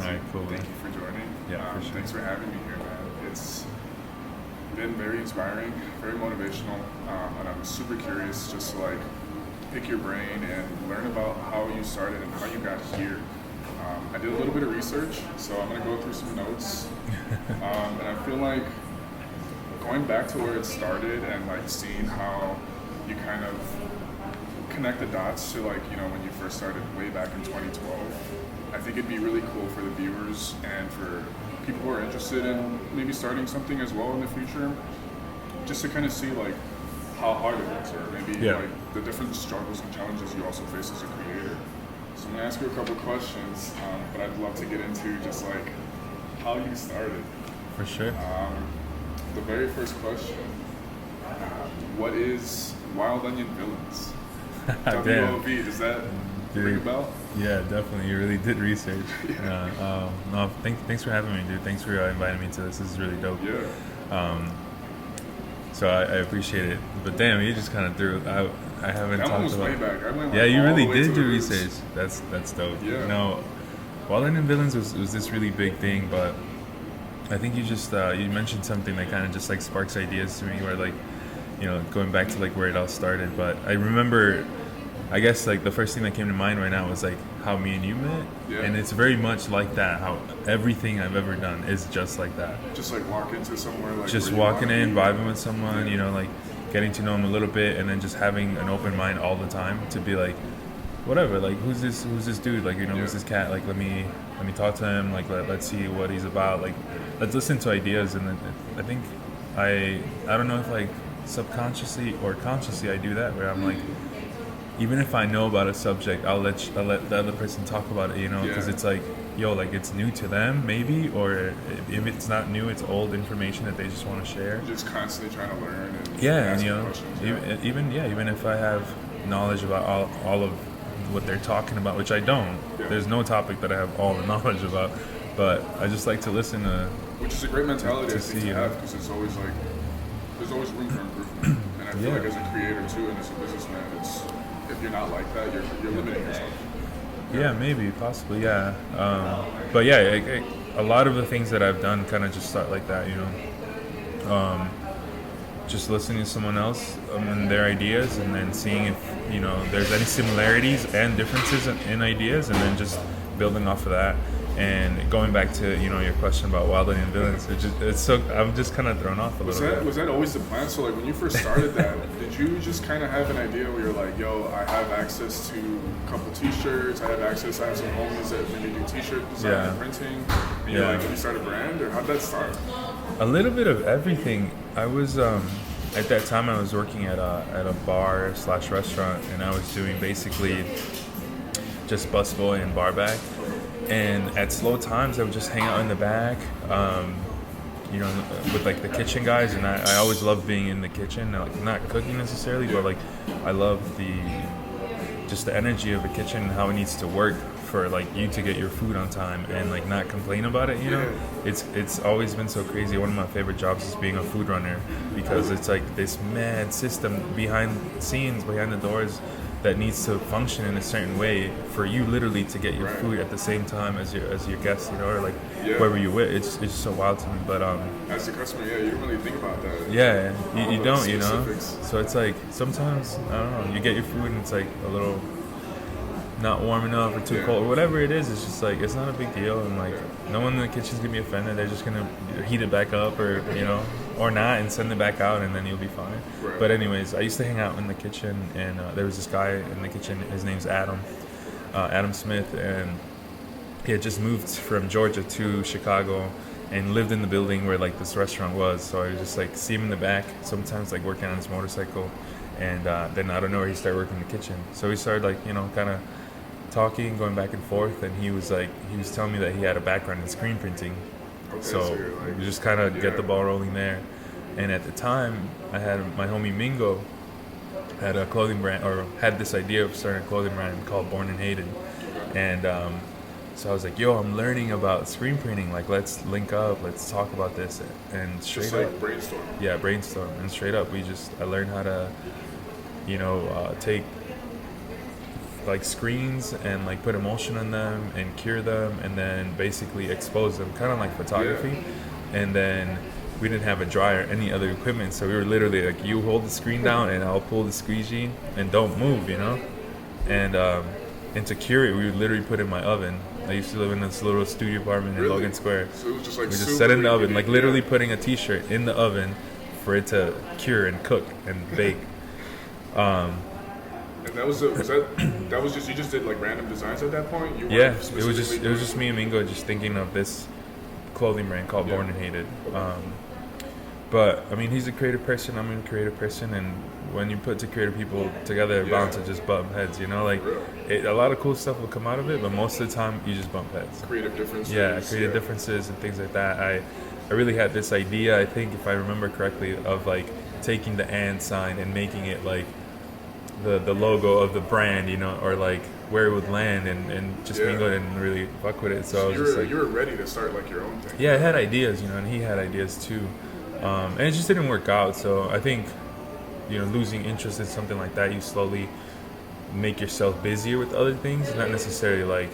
Ozzy. All right, cool. Thank you for joining. Yeah, for sure. Thanks for having me here, man. It's been very inspiring, very motivational, and I'm super curious just to like pick your brain and learn about how you started and how you got here. I did a little bit of research, so I'm gonna go through some notes, and I feel like going back to where it started and like seeing how you kind of connect the dots to like when you first started way back in 2012. I think it'd be really cool for the viewers and for people who are interested in maybe starting something as well in the future, just to kind of see like how hard it is, or maybe like the different struggles and challenges you also face as a creator. So I'm gonna ask you a couple questions, but I'd love to get into just like how you started. For sure. The very first question: what is Wild Onion Villains? WOV, does that ring a bell? Yeah, definitely. You really did research. Yeah. No, thanks for having me, dude. Thanks for inviting me to this. This is really dope. Yeah. So I appreciate it. But damn, you just kind of threw. I haven't That one talked was about. way back. I went, like, Yeah, you all really the way did to do the roots. research. That's dope. Yeah. No, Wild Onion Villains was this really big thing, but I think you just you mentioned something that kind of just like sparks ideas to me, where like going back to like where it all started. But I remember, I guess like the first thing that came to mind right now was like how me and you met, and it's very much like that. How everything I've ever done is just like that. Just like walk into somewhere like Just where you walking wanna in, be. vibing with someone, like getting to know them a little bit, and then just having an open mind all the time to be like, whatever, like who's this dude, like who's this cat, like let me talk to him, like let's see what he's about, like let's listen to ideas. And then I think I don't know if like subconsciously or consciously I do that, where I'm like, even if I know about a subject, I'll let the other person talk about it, because it's like, like it's new to them maybe, or if it's not new, it's old information that they just want to share. You're just constantly trying to learn and And ask questions. even if I have knowledge about all of what they're talking about, which I don't. There's no topic that I have all the knowledge about, but I just like to listen to. Which is a great mentality to I think see, to have, because it's always like there's always room for improvement. And I feel like as a creator too, and as a businessman, it's if you're not like that, you're limiting yourself. Yeah, maybe, possibly, yeah. But yeah, a lot of the things that I've done kind of just start like that, just listening to someone else and their ideas, and then seeing if there's any similarities and differences in ideas, and then just building off of that. And going back to your question about Wild Onion Villains, I'm just kind of thrown off a little bit. Was that always the plan? So like when you first started that, did you just kind of have an idea where you're like, yo, I have access to a couple T-shirts, I have some homies that maybe do T-shirt design and printing, and you're like, can you start a brand, or how'd that start? A little bit of everything. I was at that time I was working at a bar / restaurant, and I was doing basically just busboy and bar back. And at slow times, I would just hang out in the back, with like the kitchen guys. And I always loved being in the kitchen, like not cooking necessarily, but like I love the energy of the kitchen and how it needs to work for like you to get your food on time and like not complain about it. It's always been so crazy. One of my favorite jobs is being a food runner, because it's like this mad system behind the scenes, behind the doors, that needs to function in a certain way for you literally to get your food at the same time as your guests, or like whoever you're with. It's just so wild to me. But as a customer, you don't really think about that. You don't, specifics. So it's like sometimes, I don't know, you get your food and it's like a little not warm enough or too cold or whatever it is. It's just like, it's not a big deal, and like no one in the kitchen's gonna be offended. They're just gonna heat it back up, or or not, and send it back out, and then you'll be fine. But anyways, I used to hang out in the kitchen, and there was this guy in the kitchen. His name's Adam Smith, and he had just moved from Georgia to Chicago and lived in the building where like this restaurant was. So I would just like see him in the back sometimes, like working on his motorcycle, and then out of nowhere he started working in the kitchen. So we started like kind of talking, going back and forth, and he was telling me that he had a background in screen printing. So we just kind of get the ball rolling there. And at the time, I had my homie Mingo had a clothing brand, or had this idea of starting a clothing brand called Born and Hated. And so I was like, yo, I'm learning about screen printing. Like, let's link up. Let's talk about this. And straight just up, like brainstorm. Yeah, brainstorm. And straight up, I learned how to, take like screens and like put emulsion on them and cure them and then basically expose them, kind of like photography. And then we didn't have a dryer or any other equipment, so we were literally like, you hold the screen down and I'll pull the squeegee and don't move, you know. And to cure it, we would literally put it in my oven. I used to live in this little studio apartment in Logan Square. So it was just like we just set it in the oven, like literally putting a t-shirt in the oven for it to cure and cook and bake. And that was just, you just did like random designs at that point? Yeah, it was just me and Mingo just thinking of this clothing brand called Born and Hated. But I mean, he's a creative person, I'm a creative person, and when you put two creative people together, they're bound to just bump heads, you know? Like, a lot of cool stuff will come out of it, but most of the time, you just bump heads. Creative differences. Yeah, creative differences and things like that. I really had this idea, I think, if I remember correctly, of like taking the and sign and making it like the logo of the brand, you know, or like where it would land, and just Mingo didn't really fuck with it. So I was just like, you were ready to start like your own thing. Yeah, I had ideas, you know, and he had ideas too. And it just didn't work out. So I think, you know, losing interest in something like that, you slowly make yourself busier with other things. Not necessarily like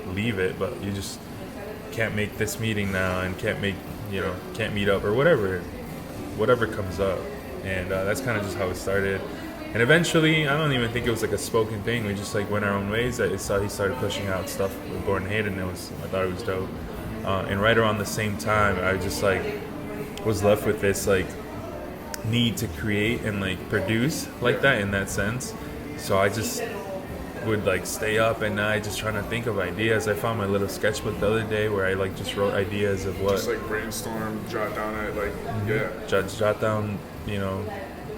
leave it, but you just can't make this meeting now and can't meet up or whatever comes up. And that's kind of just how it started. And eventually, I don't even think it was like a spoken thing. We just like went our own ways. He started pushing out stuff with Born and Hated, and I thought it was dope. And right around the same time, I just like was left with this like need to create and like produce like that in that sense. So I just would like stay up at night just trying to think of ideas. I found my little sketchbook the other day where I like just wrote ideas of what. Just like brainstorm, jot down at like jot down, you know.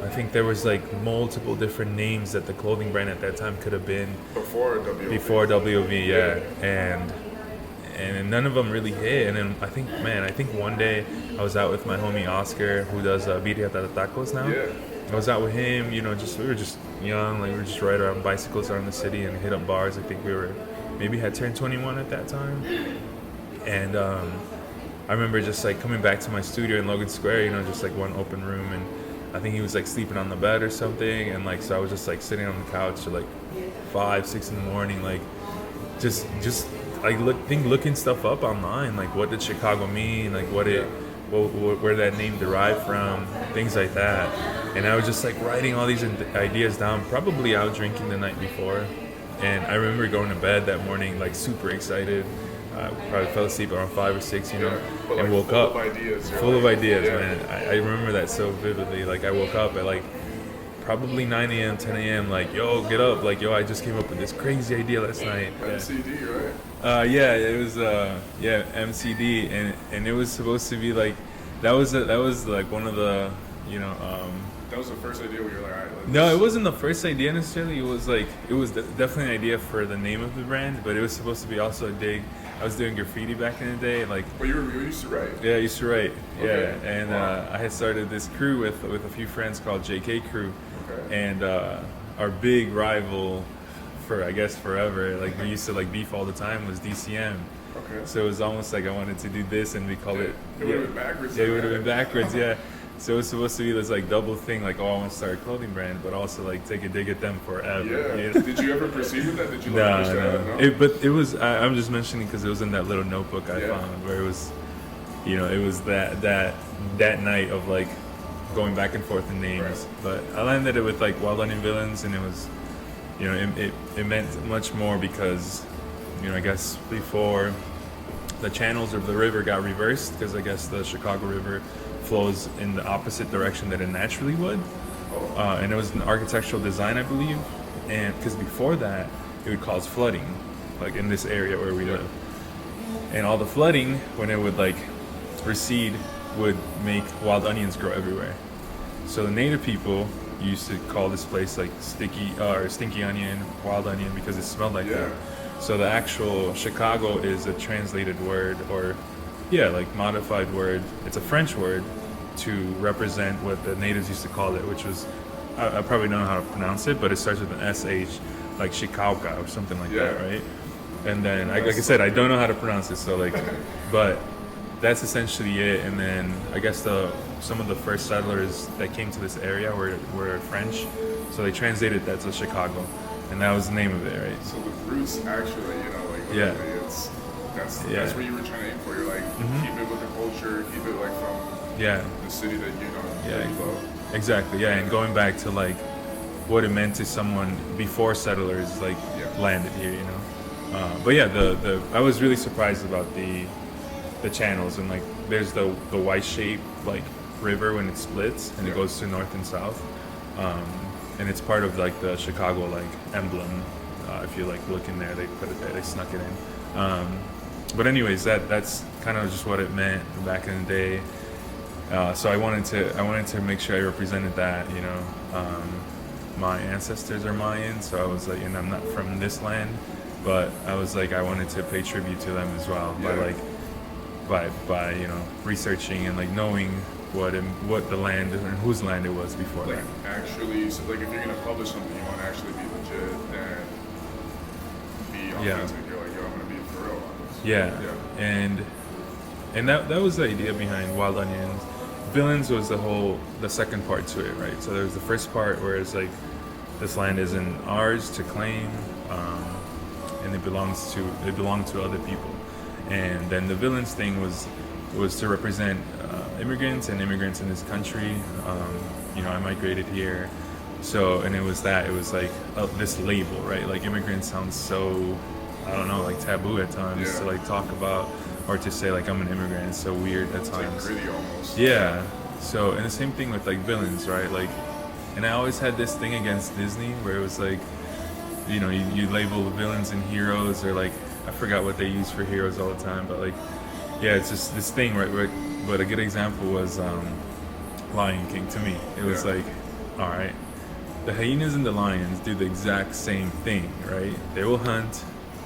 I think there was like multiple different names that the clothing brand at that time could have been before WOV. Before WOV, and none of them really hit. And then I think one day I was out with my homie Oscar, who does Birria Tacos now. Yeah. I was out with him, you know, we were just young, like we were just riding around bicycles around the city and hit up bars. I think maybe had turned 21 at that time. And I remember just like coming back to my studio in Logan Square, you know, just like one open room, and I think he was like sleeping on the bed or something, and like so I was just like sitting on the couch till like 5, 6 in the morning, like just like looking stuff up online, like what did Chicago mean, like where that name derived from, things like that. And I was just like writing all these ideas down, probably out drinking the night before. And I remember going to bed that morning like super excited. Probably fell asleep around 5 or 6, you know, and woke up full of ideas, man. I remember that so vividly. Like I woke up at like probably 9 a.m., 10 a.m. Like, yo, get up! Like, yo, I just came up with this crazy idea last night. MCD, right? Yeah, it was MCD, and it was supposed to be like that was like one of the, you know. That was the first idea where you're like, all right. No, it wasn't the first idea necessarily. It was definitely an idea for the name of the brand, but it was supposed to be also a dig. I was doing graffiti back in the day, like. But you used to write. Yeah, I used to write. Okay. Yeah, and I had started this crew with a few friends called JK Crew, and our big rival for I guess forever, like we used to like beef all the time, was DCM. Okay. So it was almost like I wanted to do this, and we called it. It would have been backwards. Yeah, it would have been backwards. Yeah. So it was supposed to be this like double thing, like, oh, I want to start a clothing brand, but also like take a dig at them forever. Yeah. You know? Did you ever proceed with that? Did you like No. It was. I'm just mentioning because it was in that little notebook I found where it was, you know, it was that night of like going back and forth in names. Right. But I landed it with like Wild Onion Villains, and it was, you know, it meant much more because, you know, I guess before the channels of the river got reversed, because I guess the Chicago River flows in the opposite direction that it naturally would, and it was an architectural design, I believe, and because before that it would cause flooding, like in this area where we live, and all the flooding, when it would like recede, would make wild onions grow everywhere. So the native people used to call this place like stinky onion, wild onion, because it smelled like that. So the actual Chicago is a translated word, or like modified word. It's a French word to represent what the natives used to call it, which was, I probably don't know how to pronounce it, but it starts with an SH, like Chicago or something like that, right? And then, like I said, I don't know how to pronounce it, so like, but that's essentially it. And then I guess some of the first settlers that came to this area were French, so they translated that to Chicago. and that was the name of it, right? So the roots actually, you know, like Yeah. literally it's that's Yeah. what you were trying to aim for. You're like keep it with the culture, keep it like from Yeah, the city that you know that you love. exactly. Yeah, and going back to like what it meant to someone before settlers like landed here, you know. But yeah, the I was really surprised about the channels, and like there's the Y-shaped like river when it splits and it goes to north and south, and it's part of like the Chicago like emblem. If you like look in there, they put it there, they snuck it in. But anyways, that's kind of just what it meant back in the day. So I wanted to make sure I represented that, you know. My ancestors are Mayan, so I was like, and I'm not from this land, but I was like, I wanted to pay tribute to them as well by you know researching and like knowing what the land and whose land it was before Like that. actually, so like if you're gonna publish something, you want to actually be legit and be authentic. You're like, yo, I'm gonna be for real on this. Yeah. And that was the idea behind Wild Onions. Villains was the second part to it, right? So there's the first part where it's like this land isn't ours to claim, and it belonged to other people. And then the villains thing was to represent immigrants and immigrants in this country. You know, I migrated here, so and it was like this label, right? Like immigrant sounds so, I don't know, like taboo at times to like talk about or to say like I'm an immigrant. It's so weird at times. It's like gritty almost. Yeah. So and the same thing with like villains, right? Like, and I always had this thing against Disney where it was like, you know, you label villains and heroes, or like I forgot what they use for heroes all the time, but like, yeah, it's just this thing, right? But a good example was Lion King to me. It was like, all right, the hyenas and the lions do the exact same thing, right? They will hunt,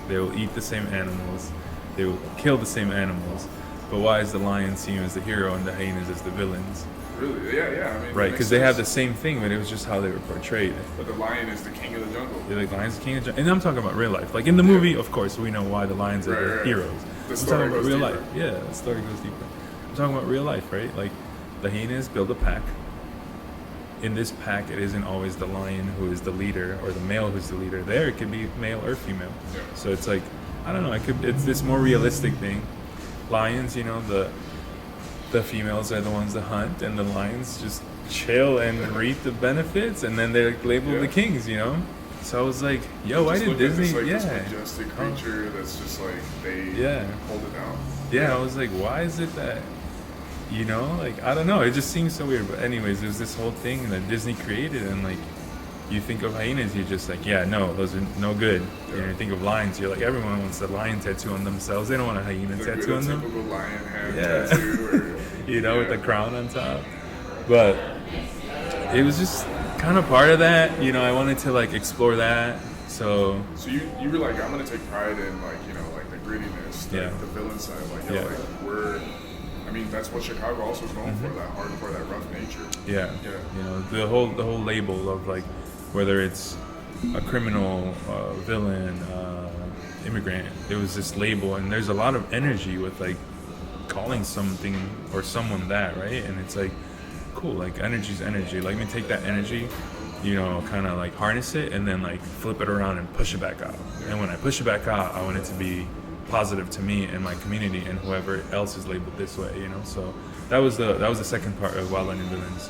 they will eat the same animals, they will kill the same animals, but why is the lion seen as the hero and the hyenas as the villains? Really? Yeah. I mean, Right, because they have the same thing, but it was just how they were portrayed. But the lion is the king of the jungle. They're like lions, the king of the jungle. And I'm talking about real life. Like in the movie, of course, we know why the lions are the heroes. The I'm story talking about goes real deeper. life. Yeah, the story goes deeper. I'm talking about real life, right? Like the hyenas build a pack. In this pack, it isn't always the lion who is the leader or the male who's the leader. There, it could be male or female. Yeah. So it's like, I don't know. It's this more realistic thing. Lions, you know, the females are the ones that hunt, and the lions just chill and reap the benefits, and then they're labeled the kings, you know. So I was like, yo, why did Disney? This, like, this majestic creature that's just like they hold it down. Yeah, I was like, why is it that, you know, like I don't know, it just seems so weird. But anyways, there's this whole thing that Disney created, and like you think of hyenas, you're just like, yeah, no, those are no good. You know, you think of lions, you're like, everyone wants a lion tattoo on themselves. They don't want a hyena tattoo on them. Typical lion hand tattoo, or, you know, with the crown on top. But it was just kind of part of that. You know, I wanted to like explore that. So you were like, I'm gonna take pride in like, you know, like the grittiness, the villain side. Like, yo, like I mean, that's what Chicago also is known for, that hardcore, that rough nature. Yeah. You know, the whole label of like, whether it's a criminal, villain, immigrant, there was this label, and there's a lot of energy with like calling something or someone that, right? And it's like, cool, like energy's energy. Let me take that energy, you know, kind of like harness it, and then like flip it around and push it back out. And when I push it back out, I want it to be positive to me and my community and whoever else is labeled this way, you know. So that was the second part of Wild Onion Villains.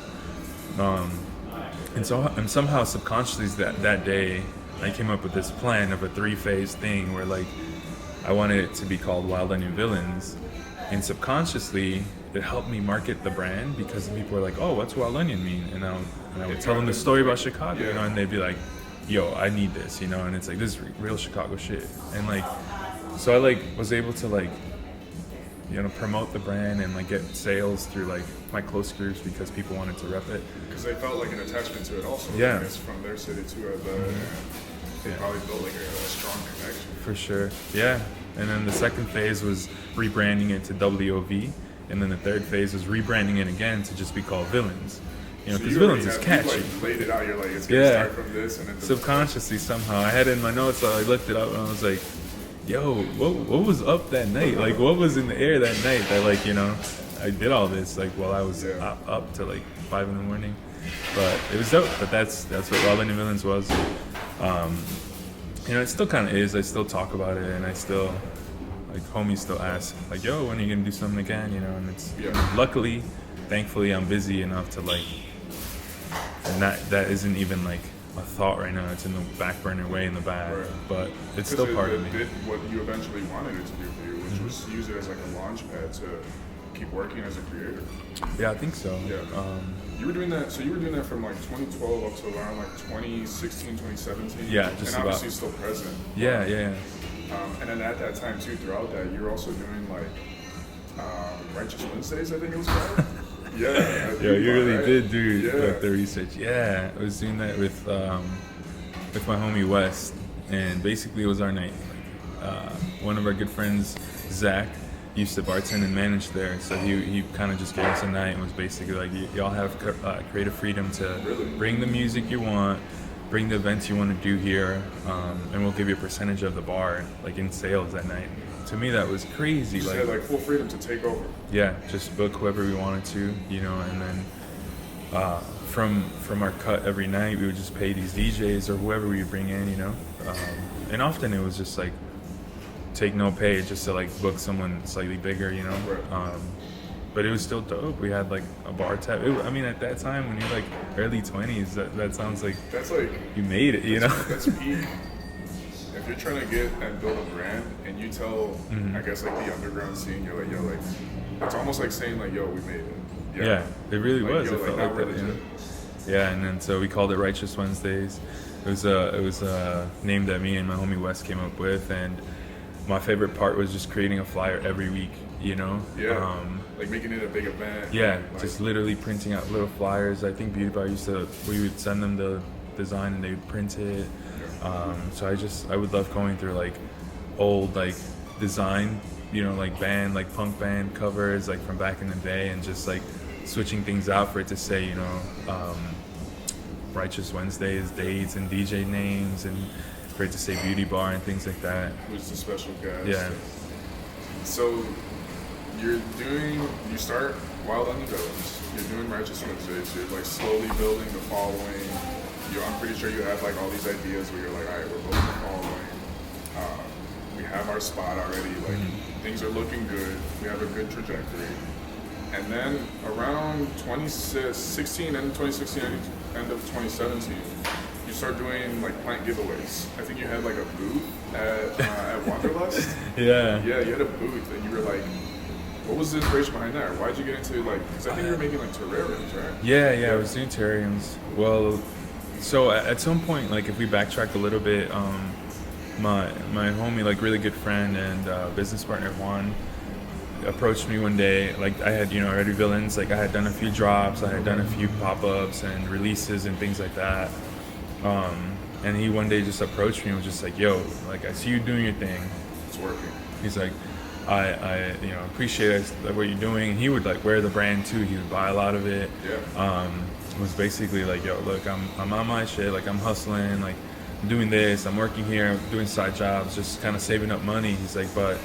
And somehow subconsciously that day I came up with this plan of a 3-phase thing where like I wanted it to be called Wild Onion Villains, and subconsciously it helped me market the brand because people were like, oh, what's Wild Onion mean? And I would tell them the story about Chicago, you know, and they'd be like, yo, I need this, you know. And it's like, this is real Chicago shit. And like, so I like was able to like, you know, promote the brand and like get sales through like my close groups because people wanted to rep it. Because they felt like an attachment to it also. Yeah. Like it's from their city too. They probably built like a strong connection. For sure. Yeah. And then the second phase was rebranding it to WOV. And then the third phase was rebranding it again to just be called Villains. You know, because Villains is catchy. You like laid it out, you're like, it's going to start from this. And then subconsciously somehow. I had it in my notes, so I looked it up and I was like, yo, what was up that night? Like, what was in the air that night that, like, you know, I did all this, like, while I was up to, like, 5 in the morning. But it was dope. But that's what Wild Onion Villains was. you know, it still kind of is. I still talk about it, and I still, like, homies still ask, like, yo, when are you gonna do something again? You know, and it's luckily, thankfully, I'm busy enough to like, and that isn't even like a thought right now. It's in the back burner, way in the back, but it's still part of me. Did what you eventually wanted it to do for you, which was use it as like a launch pad to keep working as a creator. Yeah, I think so. Yeah. You were doing that. So you were doing that from like 2012 up to around like 2016, 2017. Yeah, just and about. obviously still present. Yeah. And then at that time too, throughout that, you were also doing like Righteous Wednesdays, I think it was called. Yeah, you really right? did do like the research. Yeah, I was doing that with my homie West, and basically it was our night. One of our good friends, Zach, used to bartend and manage there, so he kind of just gave us a night and was basically like, y'all have creative freedom to bring the music you want, bring the events you want to do here, and we'll give you a percentage of the bar, like in sales that night. To me, that was crazy. Just had like full freedom to take over. Yeah, just book whoever we wanted to, you know, and then from our cut every night, we would just pay these DJs or whoever we would bring in, you know, and often it was just like take no pay just to like book someone slightly bigger, you know. Right. But it was still dope. We had like a bar tab. I mean, at that time when you're like early 20s, that sounds like that's like you made it, you know. That's peak. If you're trying to get and build a brand, and you tell, I guess like the underground scene, you're like, yo, like it's almost like saying like, yo, we made it. Yeah, it really like, was. Yo, it felt like that. legit. Yeah, and then so we called it Righteous Wednesdays. It was a name that me and my homie Wes came up with, and my favorite part was just creating a flyer every week, you know? Yeah, like making it a big event. Yeah, like, just literally printing out little flyers. I think Beauty Bar we would send them the design and they would print it. So I would love going through like old like design, you know, like punk band covers like from back in the day, and just like switching things out for it to say, you know, Righteous Wednesdays, dates and DJ names, and for it to say Beauty Bar and things like that. Who's the special guest? Yeah. So you start Wild on the Villains. You're doing Righteous Wednesdays. You're like slowly building the following. I'm pretty sure you have like all these ideas where you're like, all right, we're building the following. We have our spot already. Like things are looking good. We have a good trajectory. And then around 2016, end of 2016, end of 2017, you start doing like plant giveaways. I think you had like a booth at Wanderlust. Yeah, you had a booth, and you were like, what was the inspiration behind that? Why'd you get into like? Because I think you were making like terrariums, right? Yeah, I was doing terrariums. Well, so at some point, like if we backtrack a little bit, my homie, like really good friend and business partner Juan, approached me one day. Like I had, you know, already Villains. Like I had done a few drops, I had done a few pop-ups and releases and things like that. And he one day just approached me and was just like, yo, like I see you doing your thing. It's working. He's like, I you know, appreciate what you're doing. And he would like wear the brand too. He would buy a lot of it. Yeah. It was basically like, yo, look, I'm on my shit. Like I'm hustling. Like I'm doing this. I'm working here. I'm doing side jobs. Just kind of saving up money. He's like, but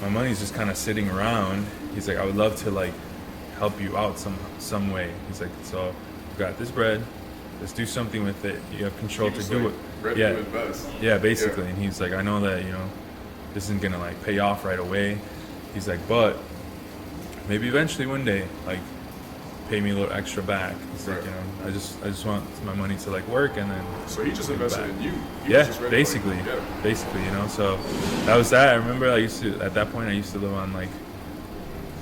my money's just kind of sitting around. He's like, I would love to like help you out some way. He's like, so you got this bread. Let's do something with it. You have control to do it. Yeah. Invest. Yeah, basically. Yeah. And he's like, I know that, you know, this isn't gonna like pay off right away. He's like, but maybe eventually one day, like, pay me a little extra back. He's like, you know, I just want my money to like work, and then. So he just invested in you. Basically, you know. So that was that. I remember at that point I used to live on like,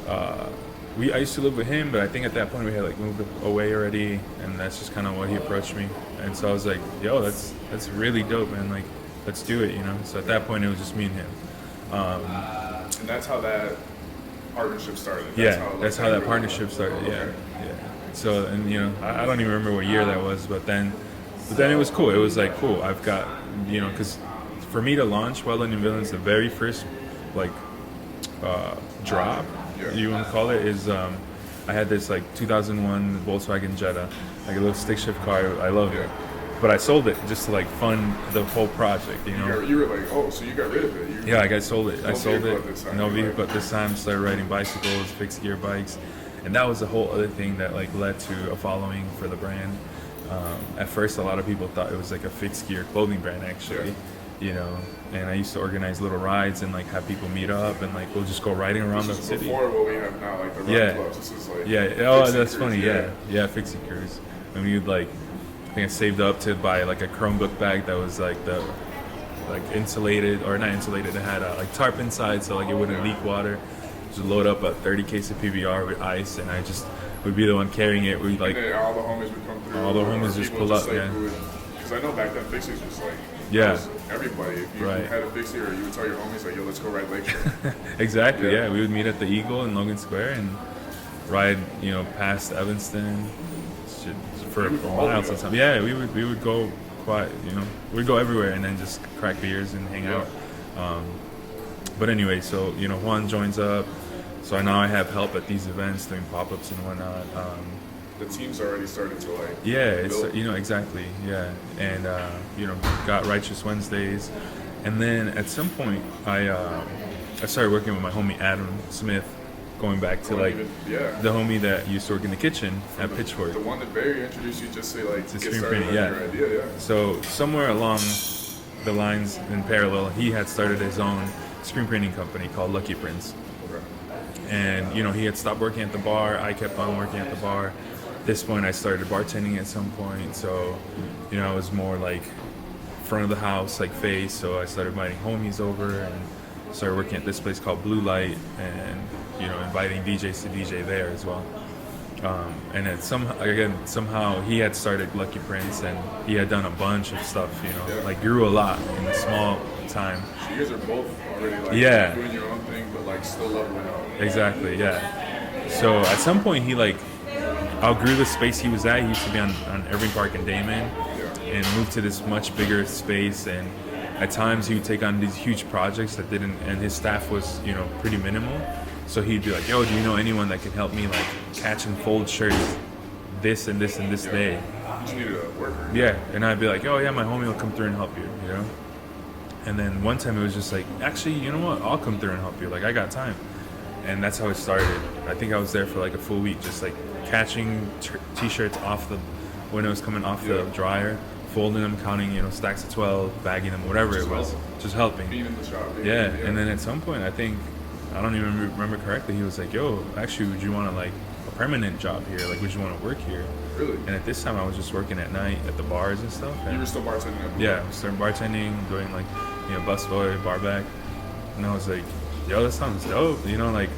I used to live with him, but I think at that point we had like moved away already, and that's just kind of what he approached me. And so I was like, yo, that's really dope, man. Like, let's do it, you know. So at that point it was just me and him. And that's how that partnership started. That's how that partnership started. Yeah. So, and you know, I don't even remember what year that was, but then it was cool. It was like, cool. I've got, you know, because for me to launch Well and Villains, the very first like drop, you want to call it, is I had this like 2001 Volkswagen Jetta, like a little stick shift car. I loved it. But I sold it just to like fund the whole project, you know. You were like, oh, so you got rid of it? I sold it. I sold it. No vehicle at this time. Started riding bicycles, fixed gear bikes, and that was a whole other thing that like led to a following for the brand. At first, a lot of people thought it was like a fixed gear clothing brand actually, you know. And I used to organize little rides and like have people meet up and like we'll just go riding around the This is city. before what we have now, like the run Yeah. clubs. This is like Oh, fixie that's cruise, funny. Yeah, fixie cruise. And we'd like, I think I saved up to buy like a Chromebook bag that was like the like insulated or not insulated. It had a like tarp inside, so like it wouldn't leak water. Just load up a 30 case of PBR with ice, and I just would be the one carrying it. We like And then all the homies would come through. all the homies or just people pull up, like, yeah. Because I know back then fixies was like Yeah. was everybody. If you Right. had a fixie, or you would tell your homies like, "Yo, let's go ride Lakeshore." exactly. Yeah. Yeah, we would meet at the Eagle in Logan Square and ride, you know, past Evanston shit, for a while sometimes. Yeah, we would go quite, you know, we'd go everywhere and then just crack beers and hang out. But anyway, so you know, Juan joins up. So now I have help at these events doing pop-ups and whatnot. The team's already started to like. Yeah, it's build. you know exactly. Yeah, and you know, got Righteous Wednesdays, and then at some point I started working with my homie Adam Smith, going back to like Yeah. the homie that used to work in the kitchen at Pitchfork. The one that Barry introduced you just to like To get screen started printing, on yeah. your idea, yeah. So somewhere along the lines in parallel, he had started his own screen printing company called Lucky Prints. Okay. And you know, he had stopped working at the bar. I kept on working at the bar. At this point, I started bartending at some point. So, you know, I was more like front of the house, like face. So I started inviting homies over and started working at this place called Blue Light, and you know, inviting DJs to DJ there as well. And then somehow he had started Lucky Prince, and he had done a bunch of stuff. You know, Yeah. like grew a lot in a small time. So you guys are both already like Yeah. doing your own thing, but like still leveling up. Exactly, yeah. So at some point he like outgrew the space he was at. He used to be on Irving Park and Damon, and moved to this much bigger space. And at times he would take on these huge projects that didn't, and his staff was, you know, pretty minimal. So he'd be like, "Yo, do you know anyone that can help me like catch and fold shirts this and this and this day?" You just needed a worker. Yeah, and I'd be like, "Oh yeah, my homie will come through and help you," you know. And then one time it was just like, "Actually, you know what? I'll come through and help you. Like I got time." And that's how it started. I think I was there for like a full week, just like catching t-shirts off when it was coming off the dryer, folding them, counting, you know, stacks of 12, bagging them, whatever Just it was, helping. just helping. Being in the shop. Yeah, and then at some point, I think, I don't even remember correctly, he was like, "Yo, actually, would you want to like a permanent job here? Like, would you want to work here?" Really? And at this time, I was just working at night at the bars and stuff. And You were still bartending at yeah, started bartending, doing like, you know, busboy, bar back, and I was like, "Yo, that sounds dope." You know, like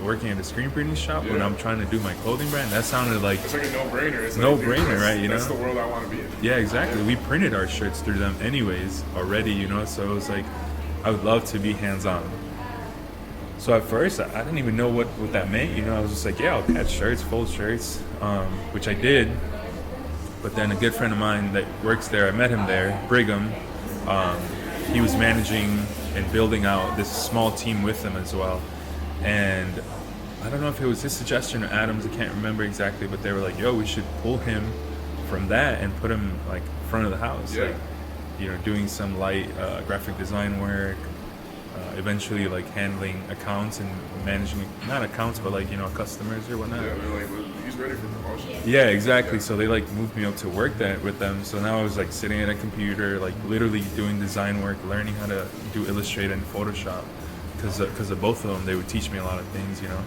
working at a screen printing shop when Yeah. I'm trying to do my clothing brand. That sounded like It's like a no-brainer. It's like, No-brainer, dude, right, you that's know? the world I want to be in. yeah, exactly. We printed our shirts through them anyways already, you know. So it was like, I would love to be hands-on. So at first, I didn't even know what that meant. You know, I was just like, yeah, I'll catch shirts, fold shirts, which I did. But then a good friend of mine that works there, I met him there, Brigham. He was managing and building out this small team with them as well. And I don't know if it was his suggestion or Adam's, I can't remember exactly, but they were like, "Yo, we should pull him from that and put him like front of the house." Yeah. Like, you know, doing some light graphic design work, eventually like handling accounts and managing, not accounts, but like, you know, customers or whatnot. Yeah, they're like, well, he's ready for promotion. Yeah, exactly. Yeah. So they like moved me up to work that with them. So now I was like sitting at a computer, like literally doing design work, learning how to do Illustrator and Photoshop, because of both of them, they would teach me a lot of things, you know.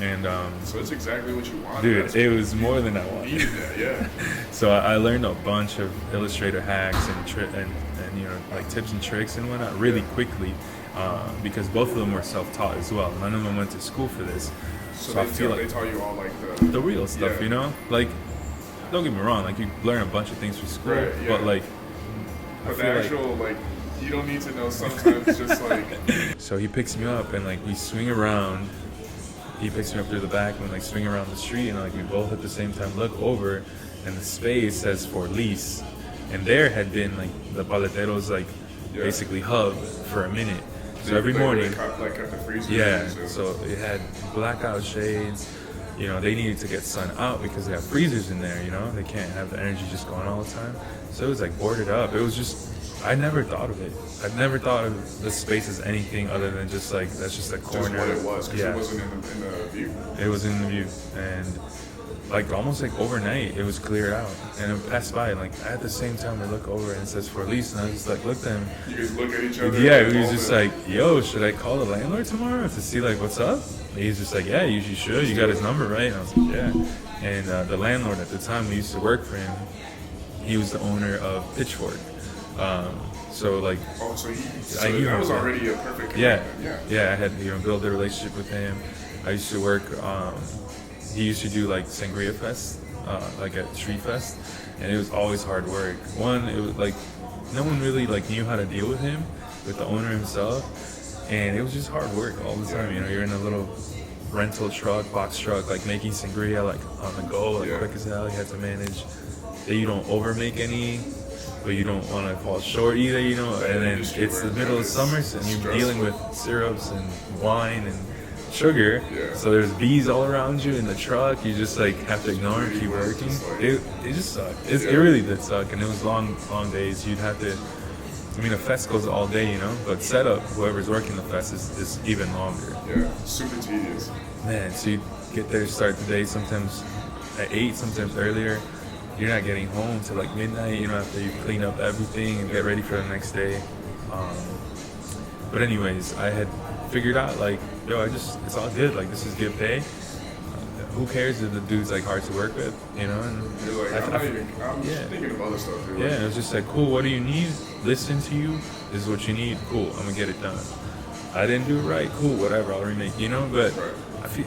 And So it's exactly what you wanted. dude, That's it was more than I wanted. needed that, yeah. So I learned a bunch of Illustrator hacks and you know, like tips and tricks and whatnot really quickly, because both of them were self-taught as well. None of them went to school for this. So I they, feel they like taught you all like the real stuff, Yeah. you know? Like, don't get me wrong, like you learn a bunch of things from school, Right, yeah. but like, I But the feel like, actual like you don't need to know sometimes just like so he picks me up and like we swing around. He picks me up through the back and we like swing around the street and like we both at the same time look over and the space says for lease. And there had been like the paleteros like Yeah. basically hub for a minute. So they- every they morning, kept the freezer. yeah, so it had blackout shades. You know, they needed to get sun out because they have freezers in there, you know? They can't have the energy just going all the time. So it was like boarded up. It was just, I never thought of it. I never thought of the space as anything other than just like, that's just a corner. just what it was because Yeah. it wasn't in the view. It was in the view. And like almost like overnight, it was cleared out, and it passed by. And like at the same time, we look over and it says for lease, and I just like looked at him. You guys look at each other. Yeah, he was just like, "Yo, should I call the landlord tomorrow to see like what's up?" And he's just like, "Yeah, you should. You got his number, right?" And I was like, "Yeah." And the landlord at the time we used to work for him, he was the owner of Pitchfork. So like, Oh, so knew that him, was yeah. already a perfect Yeah, connection. yeah. I had built a relationship with him. I used to work. He used to do like Sangria Fest, like at Street Fest, and it was always hard work. One, it was like no one really like knew how to deal with him, with the owner himself, and it was just hard work all the time. You know, you're in a little rental truck, box truck, like making sangria like on the go, like quick as hell. You had to manage that you don't overmake any, but you don't want to fall short either, you know. And then it's the middle of summer, and you're dealing with syrups and wine and sugar. Yeah. So there's bees all around you in the truck. You just like have to ignore and keep working. It just sucked. It really did suck, and it was long days. You'd have to. I mean, a fest goes all day, you know, but setup, whoever's working the fest is even longer. Yeah, super tedious. Man, so you get there, start the day sometimes at 8, sometimes earlier. You're not getting home till like midnight, you know, after you clean up everything and get ready for the next day. But anyways, I had figured out like, yo, it's all good. Like, this is good pay. Who cares if the dude's like hard to work with, you know? And You're like, I'm thinking of other stuff. Dude. Yeah, it was just like, cool, what do you need? Listen to you. This is what you need. Cool, I'm gonna get it done. I didn't do it right. Cool, whatever, I'll remake, you know? But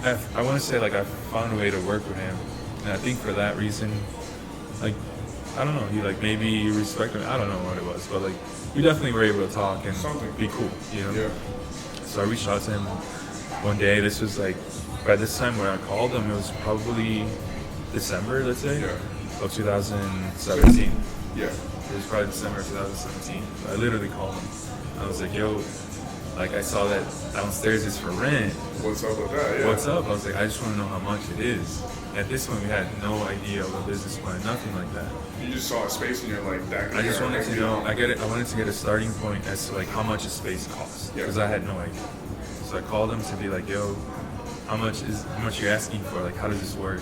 I want to say like I found a way to work with him. And I think for that reason, like, I don't know, he like maybe you respect him. I don't know what it was, but like we definitely were able to talk and be cool, you know? Yeah. So I reached out to him one day. This was like, by this time when I called him, it was probably December, let's say, of 2017. Yeah. It was probably December 2017. I literally called him. I was like, yo, like I saw that downstairs is for rent. What's up with that? Yeah. What's up? I was like, I just want to know how much it is. At this point, we had no idea of a business plan, nothing like that. You just saw a space and you're like, that. I just wanted to know. I wanted to get a starting point as to like how much a space costs because I had no idea. So I called him to be like, yo, how much you're asking for? Like, how does this work?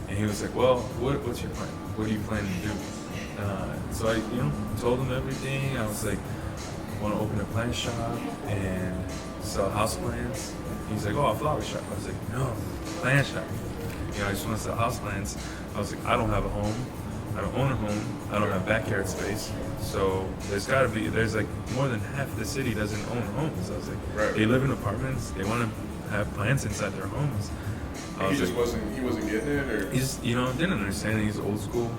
And he was like, well, what's your plan? What are you planning to do? So I, told him everything. I was like, I want to open a plant shop and sell house plants. He's like, oh, a flower shop. I was like, no, plant shop. I just want to sell house plants. I was like, I don't have a home. I don't own a home. I don't have backyard space. So there's like more than half the city doesn't own homes. I was like, they live in apartments. They want to have plants inside their homes. He wasn't getting it, or he just, didn't understand. He's old school.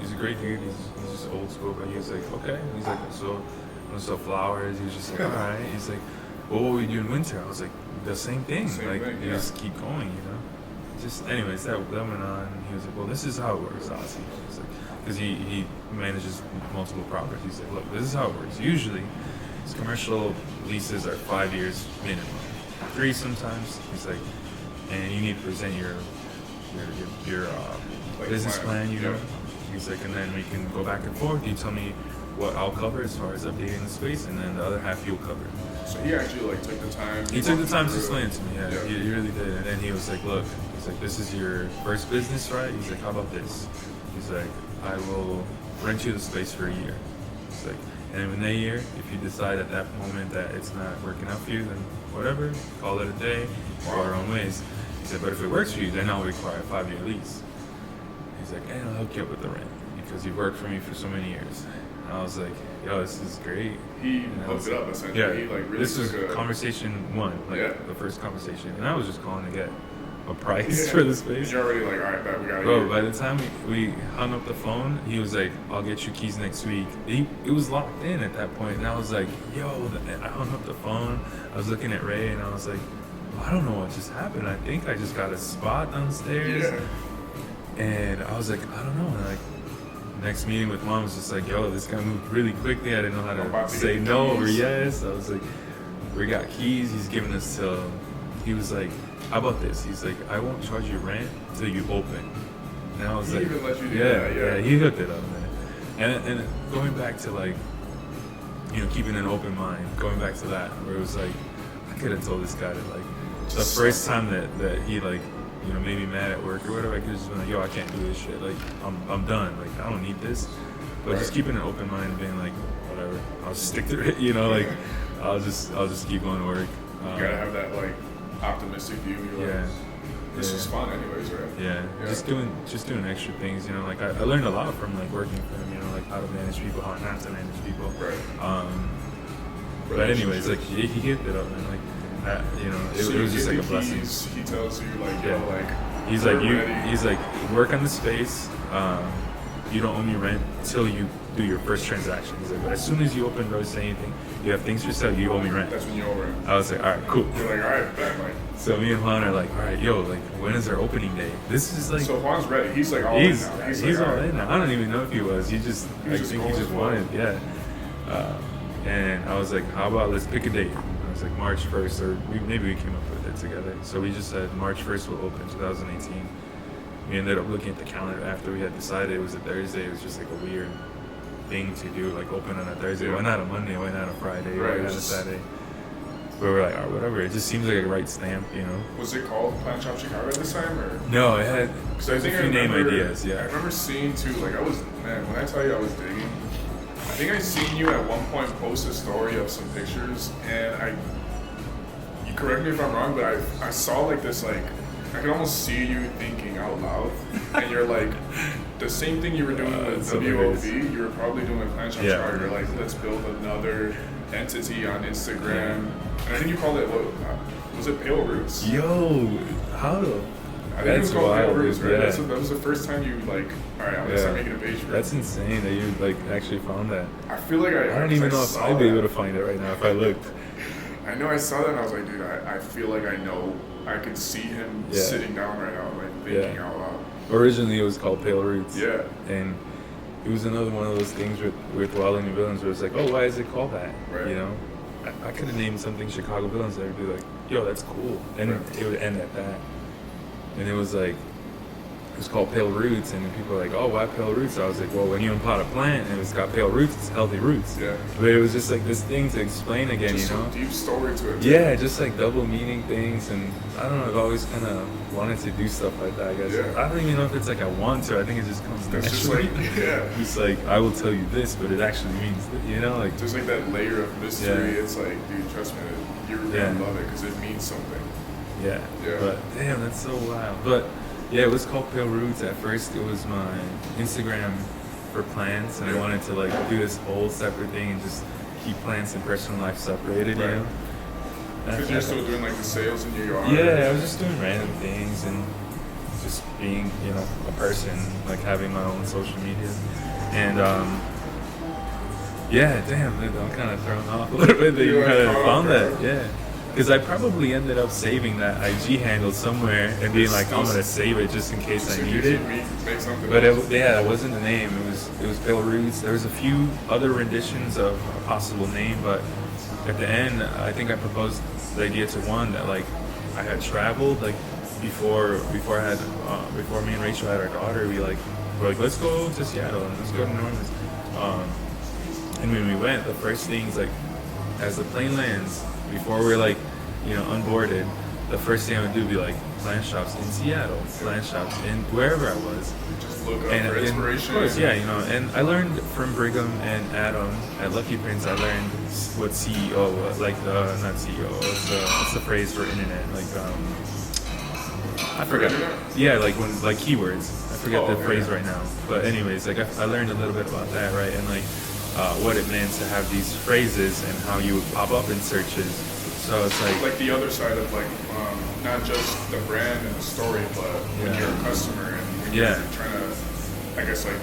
He's a great dude. He's just old school. But he was like, okay. He's like, so I'm gonna sell flowers. He was just like, all right. He's like, well, what will we do in winter? I was like, the same thing. You just keep going, Just anyways, that went on. He was like, well, this is how it works, Ozzy. He's like, because he manages multiple properties. He's like, look, this is how it works. Usually, his commercial leases are 5 years minimum, 3 sometimes. He's like, and you need to present your business plan, He's like, and then we can go back and forth. You tell me what I'll cover as far as updating the space, and then the other half you'll cover. So he actually took the time. He took the time to explain it to me. Yeah, he really did. And then he was like, look, he's like, this is your first business, right? He's like, how about this? He's like, I will rent you the space for a year. He's like, and in a year, if you decide at that moment that it's not working out for you, then whatever, call it a day, go our own ways. He said, but if it works for you, then I'll require a 5-year lease. He's like, and I'll hook you up with the rent because you've worked for me for so many years. And I was like, yo, this is great. He hooked it up essentially. Yeah, he really this was conversation 1, the first conversation. And I was just calling to get a price for the space. You're already like, all right, bet we got it. Bro, by the time we hung up the phone, he was like, I'll get you keys next week. It was locked in at that point, and I was like, yo, I hung up the phone. I was looking at Ray, and I was like, I don't know what just happened. I think I just got a spot downstairs. Yeah. And I was like, I don't know. And like, next meeting with Mom was just like, yo, this guy moved really quickly. I didn't know how to say no or yes. I was like, we got keys. He's giving us till, he was like, how about this? He's like, I won't charge you rent till you open. And I was he like, even let you do yeah, he hooked it up, man. And going back to like, keeping an open mind, going back to that, where it was like, I could have told this guy that like, the first time that he like, you know, maybe mad at work or whatever, I could just be like, yo, I can't do this shit. Like, I'm done. Like, I don't need this. But just keeping an open mind and being like, whatever, I'll just stick to it. You know, like, I'll just keep going to work. You gotta have that like optimistic view. You're Yeah. like, this is fun, anyways, right? Yeah. Just doing extra things. You know, like I learned a lot from like working for him. You know, like how to manage people, how not to manage people. Right. But anyways, like he gave it up, man. Like, you know, it was just like a blessing. He tells you like, yo, like. He's like he's like, work on the space. You don't owe me rent till you do your first transaction. He's like, but as soon as you open doors, say anything, you have things for sale, you owe me rent. That's when you owe rent. I was like, all right, cool. You're like, all right, bet, like. So me and Juan are like, all right, yo, like, when is our opening day? This is like. So Juan's ready. He's like all in now. He's all in now. I don't even know if he was. He just, I think he just wanted, yeah. And I was like, how about let's pick a date? I was like, March 1st, or maybe we came up with it together. So we just said March 1st will open 2018. We ended up looking at the calendar after we had decided it was a Thursday. It was just like a weird thing to do, like open on a Thursday. Why not a Monday? Why not a Friday? Why not a Saturday? But we're like, oh, whatever. It just seems like a right stamp, you know? Was it called Plant Shop Chicago at this time? Or? No, it had a few name ideas, yeah. I remember seeing too, like when I tell you I was digging, I think I seen you at one point post a story of some pictures, and you correct me if I'm wrong, but I saw like this, like, I could almost see you thinking out loud, and you're like, the same thing you were doing with WOV, you were probably doing with Plant Shop Chicago. You're like, let's build another entity on Instagram. And I think you called it, what was it, Pale Roots? Yo, how? I think it was called Pale Roots, right? Yeah. That was the first time you like, all right, I'm gonna start making a page for it. That's insane that you like actually found that. I feel like I don't even know if I'd be able to find it right now if I looked. I know I saw that and I was like, dude, I feel like I know, I could see him sitting down right now, like thinking out loud. Originally it was called Pale Roots. Yeah. And it was another one of those things with Wild and New Villains where it's like, oh, why is it called that? Right. You know? I could have named something Chicago Villains that would be like, yo, that's cool. And it would end at that. And it was like, it was called Pale Roots, and people were like, oh, why Pale Roots? I was like, well, when you unpot a plant and it's got pale roots, it's healthy roots. Yeah. But it was just like this thing to explain again, just you know? Just a deep story to it. Yeah, just like double meaning things, and I don't know, I've always kind of wanted to do stuff like that, I guess. Yeah. I don't even know if it's like I want to, I think it just comes naturally. It's just like, It's like, I will tell you this, but it actually means that, you know? Like, there's like that layer of mystery. It's like, dude, trust me, you're gonna love it because it means something. Yeah. But damn, that's so wild. But yeah, it was called Pale Roots. At first, it was my Instagram for plants, and I wanted to like do this whole separate thing and just keep plants and personal life separated, you know? Because you're still doing like the sales in your yard. Yeah, I was just doing random things and just being, you know, a person, like having my own social media. And yeah, damn, I'm kind of thrown off a little bit that you kind of found that, yeah. Because I probably ended up saving that IG handle somewhere and being like, I'm gonna save it just in case I need it. But it wasn't the name. It was Pale Roots. There was a few other renditions of a possible name, but at the end, I think I proposed the idea to one that like I had traveled like before me and Rachel had our daughter. We're like, let's go to Seattle and let's go to Norman's. And when we went, the first things like as the plane lands. Before we're like, you know, unboarded, the first thing I would do would be like plant shops in Seattle, plant shops in wherever I was. Just look up for inspiration. Of course, yeah, you know, and I learned from Brigham and Adam at Lucky Prince. I learned what CEO was, like not CEO. What's the phrase for internet? Like I forgot. Yeah, like keywords. I forget the phrase right now. But anyways, like I learned a little bit about that, right? And like. What it meant to have these phrases and how you would pop up in searches. So it's like the other side of like not just the brand and the story, but when you're a customer and when you're trying to, I guess like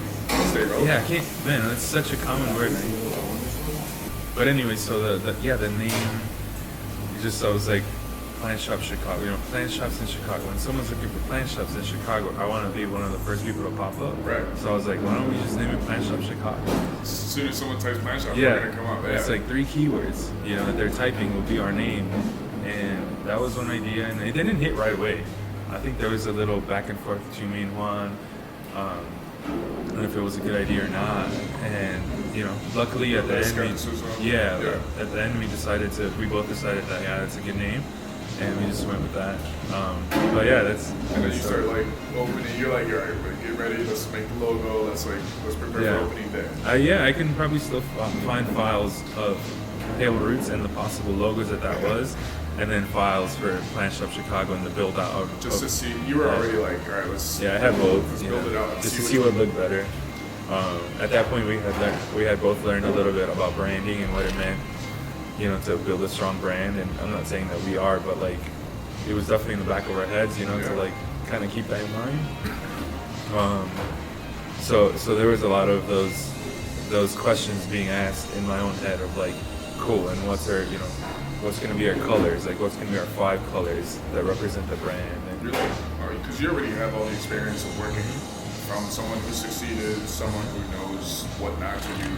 stay relevant. Yeah, I can't. Man, that's such a common word. But anyway, so the name. I was like. Plant Shop Chicago, you know, plant shops in Chicago. When someone's looking for plant shops in Chicago, I want to be one of the first people to pop up. Right. So I was like, why don't we just name it Plant Shop Chicago? As soon as someone types plant shop, we're gonna come up. It's like 3 keywords, you know, that they're typing will be our name, and that was one idea, and it didn't hit right away. I think there was a little back and forth between me and Juan. I don't know if it was a good idea or not, and you know, luckily at the end, at the end we both decided that that's a good name. and we just went with that. But yeah, that's. And then you start like opening. You're like, all right, get ready. Let's make the logo. Let's prepare for opening day. Yeah, I can probably still find files of Pale Roots and the possible logos that was, and then files for Plant Shop Chicago and the build out of. Just to see, you were already like, all right, let's. Yeah, I had both. Let's build it out. Just to see what looked better. At that point, we had both learned a little bit about branding and what it meant, to build a strong brand. And I'm not saying that we are, but like, it was definitely in the back of our heads, to like kind of keep that in mind. So there was a lot of those questions being asked in my own head of like, cool, and what's going to be our colors, like what's going to be our 5 colors that represent the brand. And you're like, because you already have all the experience of working from someone who succeeded, someone who knows what not to do.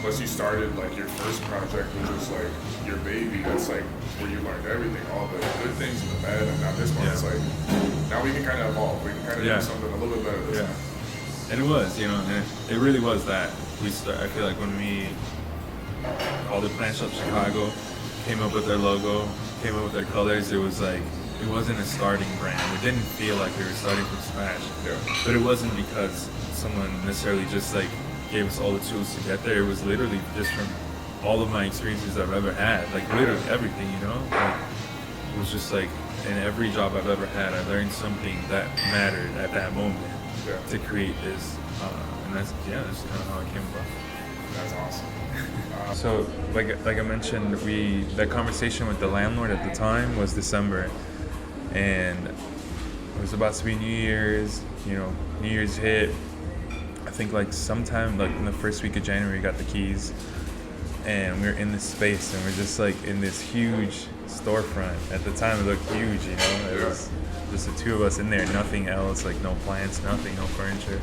Plus you started like your first project, which was like your baby. That's like where you learned everything, all the good things and the bad. And now this one, it's like, now we can kind of evolve. We can kind of do something a little bit better this time. And it was, and it really was that. I feel like when we called it Plant Shop Chicago, came up with their logo, came up with their colors, it was like, it wasn't a starting brand. It didn't feel like we were starting from scratch. Yeah. But it wasn't because someone necessarily just like gave us all the tools to get there. It was literally just from all of my experiences I've ever had, like literally everything, Like, it was just like, in every job I've ever had, I learned something that mattered at that moment to create this. And that's kind of how it came about. That's awesome. So, like I mentioned, that conversation with the landlord at the time was December, and it was about to be New Year's. New Year's hit. I think like sometime like in the first week of January, we got the keys, and we were in this space, and we're just like in this huge storefront. At the time, it looked huge. It was just the two of us in there, nothing else, like no plants, nothing, no furniture.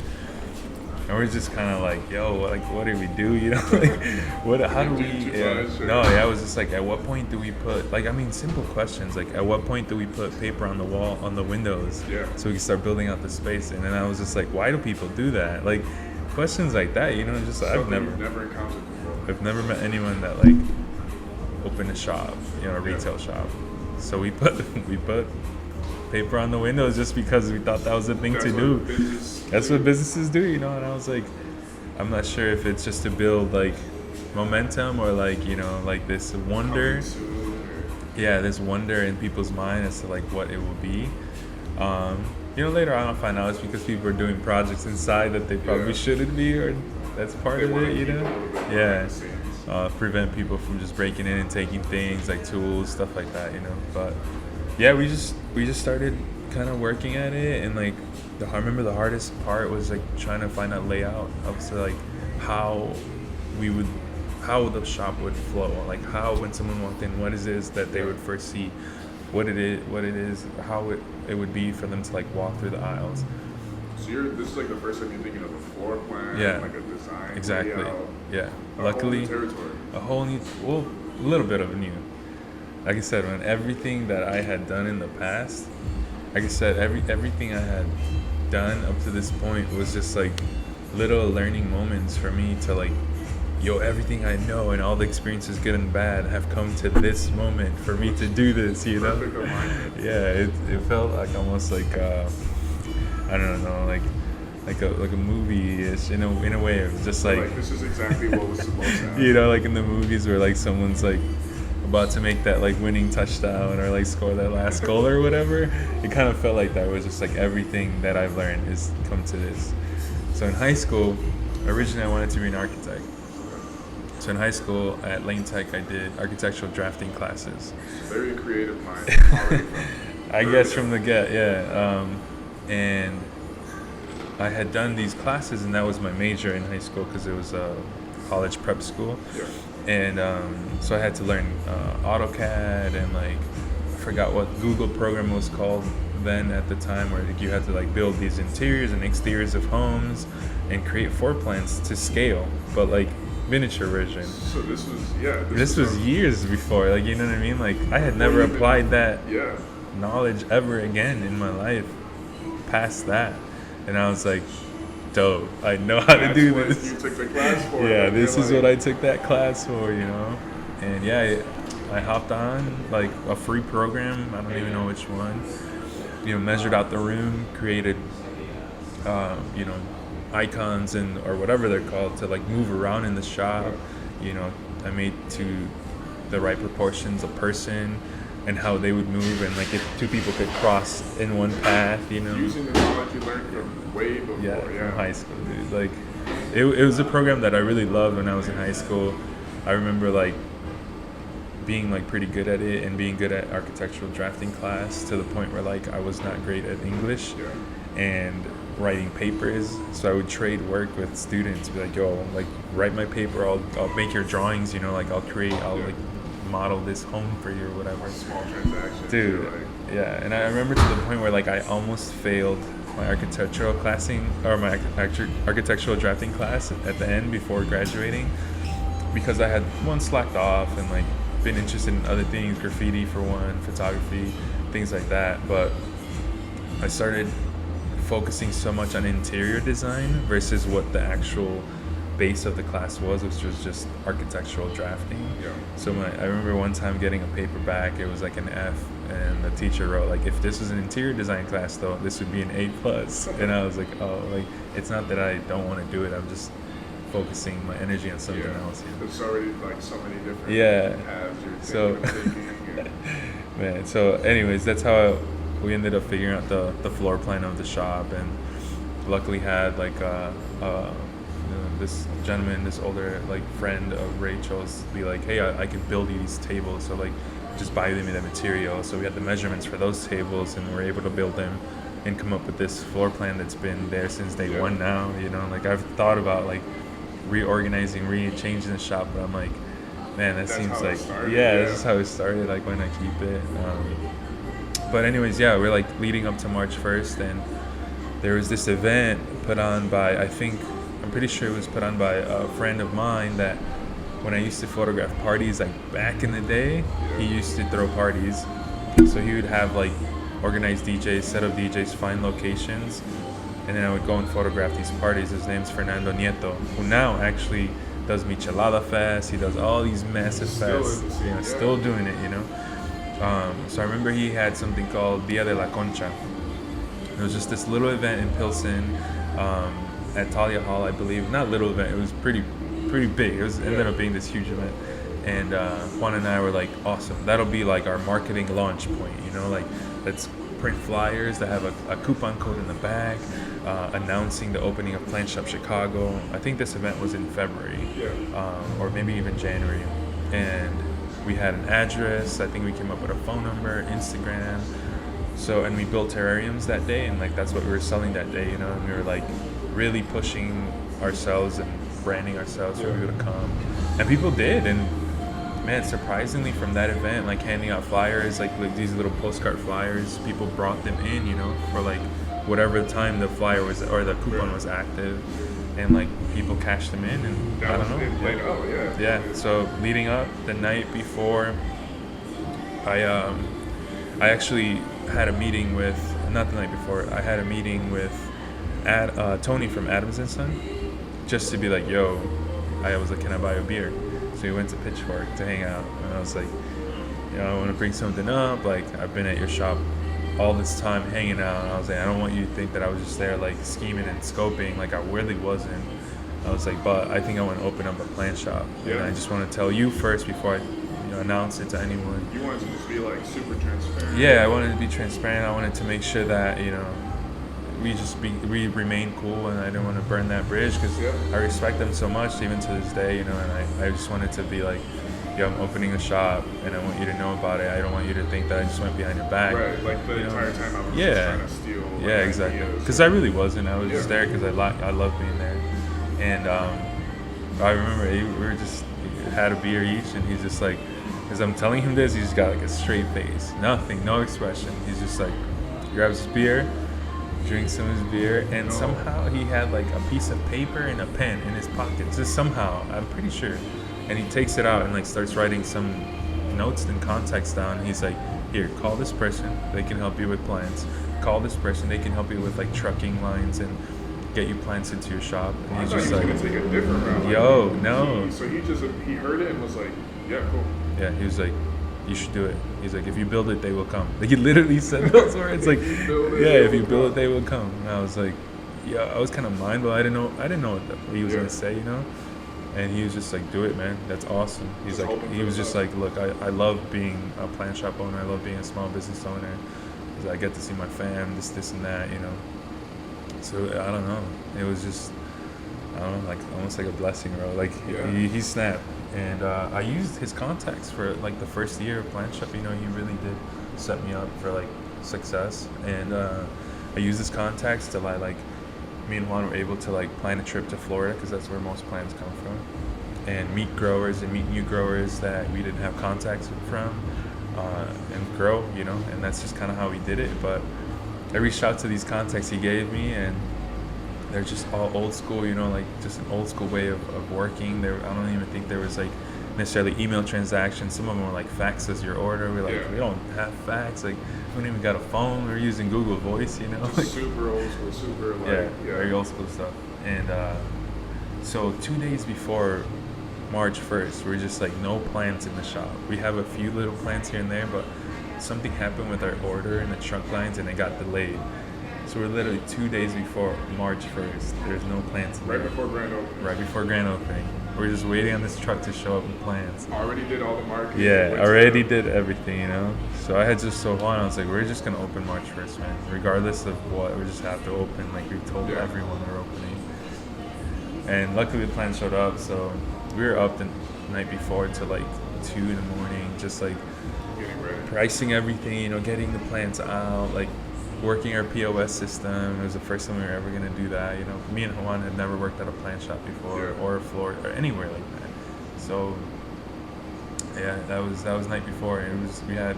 And we're just kind of like, yo, what do we do? How do we? I was just like, at what point do we put, simple questions, like at what point do we put paper on the wall, on the windows, so we can start building out the space? And then I was just like, why do people do that? Like questions like that, just I've never encountered before. I've never met anyone that like opened a shop, a retail shop. So we put paper on the windows just because we thought that was the thing to do. That's what businesses do, And I was like, I'm not sure if it's just to build like momentum or like, like this wonder. This wonder in people's mind as to like what it will be. Later on I'll find out it's because people are doing projects inside that they probably shouldn't be, or that's part of it, prevent people from just breaking in and taking things like tools, stuff like that, But we just started kind of working at it, and like I remember the hardest part was like trying to find that layout of like how the shop would flow, like how when someone walked in, what is this that they would first see, what it is, how it would be for them to like walk through the aisles. So this is like the first time you're thinking of a floor plan, like a design. Exactly. Layout, Luckily, a whole new territory. A little bit of a new. Like I said, when everything that I had done in the past, like I said, everything I had done up to this point was just like little learning moments for me to like, everything I know and all the experiences, good and bad, have come to this moment for me to do this, Perfect alignment. It felt like almost like I don't know, like a movie-ish in a way. It was just like this is exactly what was supposed to happen. Like in the movies where like someone's like about to make that like winning touchdown or like score that last goal or whatever. It kind of felt like that. It was just like everything that I've learned has come to this. So in high school, originally I wanted to be an architect. So in high school at Lane Tech, I did architectural drafting classes. Very creative mind. I guess from the get, and I had done these classes, and that was my major in high school because it was a college prep school. Yeah. And so I had to learn AutoCAD and like I forgot what Google program was called then at the time, where like, you had to like build these interiors and exteriors of homes and create floor plans to scale, but like miniature version. So this was this was years before, like, you know what I mean? Like I had never applied that knowledge ever again in my life past that, and I was like, dope, I know how to do this. You took the class for this is what I took that class for, And I hopped on like a free program. I don't even know which one. Measured out the room, created, you know, icons and or whatever they're called to like move around in the shop. I made to the right proportions a person and how they would move, and like if two people could cross in one path. Using the knowledge you learned from way before. Yeah, from high school, dude. Like, it was a program that I really loved when I was in high school. I remember like being like pretty good at it and being good at architectural drafting class to the point where like I was not great at English and writing papers. So I would trade work with students, be like, yo, like write my paper, I'll make your drawings, like I'll like model this home for you or whatever. Small transactions. Dude, yeah. And I remember to the point where like I almost failed my architectural classing or my architectural drafting class at the end before graduating because I had slacked off and like been interested in other things, graffiti for one, photography, things like that. But I started focusing so much on interior design versus what the actual base of the class was, which was just architectural drafting. So I remember one time getting a paper back, it was like an F, and the teacher wrote like, if this was an interior design class though, this would be an A+. And I was like, oh, like it's not that I don't want to do it, I'm just focusing my energy on something else. There's already like so many different paths you're taking. Man, so anyways, that's how we ended up figuring out the floor plan of the shop, and luckily had like this gentleman, this older like friend of Rachel's, be like, hey, I can build you these tables, so like just buy me the material. So we had the measurements for those tables and we're able to build them and come up with this floor plan that's been there since day one now. Like I've thought about like reorganizing, changing the shop, but I'm like, man, that seems like this is how it started, like why not keep it. But anyways, we're like leading up to March 1st, and there was this event put on by, I'm pretty sure it was put on by a friend of mine that when I used to photograph parties, like back in the day, he used to throw parties. So he would have like organized DJs, set up DJs, find locations, and then I would go and photograph these parties. His name's Fernando Nieto, who now actually does Michelada Fest. He does all these massive fests, still doing it, So I remember he had something called Dia de la Concha. It was just this little event in Pilsen, at Talia Hall, I believe. Not little event, it was pretty big. It ended up being this huge event. And Juan and I were like, awesome, that'll be like our marketing launch point, like let's print flyers that have a coupon code in the back, announcing the opening of Plant Shop Chicago. I think this event was in February, or maybe even January. And we had an address, I think we came up with a phone number, Instagram. So, and we built terrariums that day, and like that's what we were selling that day, and we were like really pushing ourselves and branding ourselves for people to come. And people did, and man, surprisingly from that event, like handing out flyers, like these little postcard flyers, people brought them in, for like whatever time the flyer was or the coupon was active, and like people cashed them in, and I don't know. Yeah. So leading up the night before, I actually had a meeting with, not the night before, I had a meeting with Tony from Adams and Son, just to be like, yo, I was like, can I buy a beer? So we went to Pitchfork to hang out, and I was like, I want to bring something up. Like, I've been at your shop all this time hanging out, and I was like, I don't want you to think that I was just there like scheming and scoping. Like, I really wasn't. I was like, but I think I want to open up a plant shop, and I just want to tell you first before I announce it to anyone. You wanted to just be like super transparent. Yeah, I wanted to be transparent. I wanted to make sure that we remain cool, and I didn't want to burn that bridge because I respect them so much even to this day, and I just wanted to be like, I'm opening a shop and I want you to know about it. I don't want you to think that I just went behind your back. Right, like the entire time I was just trying to steal. Yeah, exactly. Because I really wasn't. I was just there because I love being there. And I remember we had a beer each, and he's just like, as I'm telling him this, he's just got like a straight face, nothing, no expression. He's just like, grabs his beer, drinks some of his beer, and somehow he had like a piece of paper and a pen in his pocket. Just somehow, I'm pretty sure. And he takes it out and like starts writing some notes and context down. He's like, here, call this person, they can help you with plants. Call this person, they can help you with like trucking lines and get you plants into your shop. And he's just like, gonna take a different route. No. So he heard it and was like, yeah, cool. Yeah, he was like, you should do it. He's like, if you build it, they will come. Like, he literally said those words. Like, if you build it, they will come. And I was like, yeah, I was kind of mind blown. I didn't know what he was gonna say, you know. And he was just like, do it, man. That's awesome. He's like, he was just like, look, I love being a plant shop owner. I love being a small business owner. He's like, I get to see my fam, this and that, you know. So I don't know. It was just, I don't know, like almost like a blessing, bro. Like he snapped. And I used his contacts for like the first year of plant shop. You know, he really did set me up for like success. And I used his contacts to like me and Juan were able to like plan a trip to Florida, because that's where most plants come from, and meet growers and meet new growers that we didn't have contacts from, and grow, you know. And that's just kind of how we did it. But I reached out to these contacts he gave me, and they're just all old school, you know, like just an old school way of working. There, I don't even think there was like necessarily email transactions. Some of them were like fax us your order. We're like, we don't have fax. Like, we don't even got a phone. We're using Google Voice, you know. Just like, super old school, super like very old school stuff. And so 2 days before March 1st, we're just like no plants in the shop. We have a few little plants here and there, but something happened with our order and the truck lines, and it got delayed. So we're literally 2 days before March 1st. There's no plants in there. before grand opening. Right before grand opening. We're just waiting on this truck to show up with plants. Already did all the marketing. Yeah, already did everything, you know. So I had just told Juan, I was like, we're just gonna open March 1st, man. Regardless of what, we just have to open. Like, we told everyone we're opening. And luckily the plants showed up, so we were up the night before till like 2 in the morning, just like Getting ready. pricing everything, you know, getting the plants out, like working our POS system. It was the first time we were ever gonna do that. You know, me and Juan had never worked at a plant shop before, or a floor, or anywhere like that. So yeah, that was night before. We had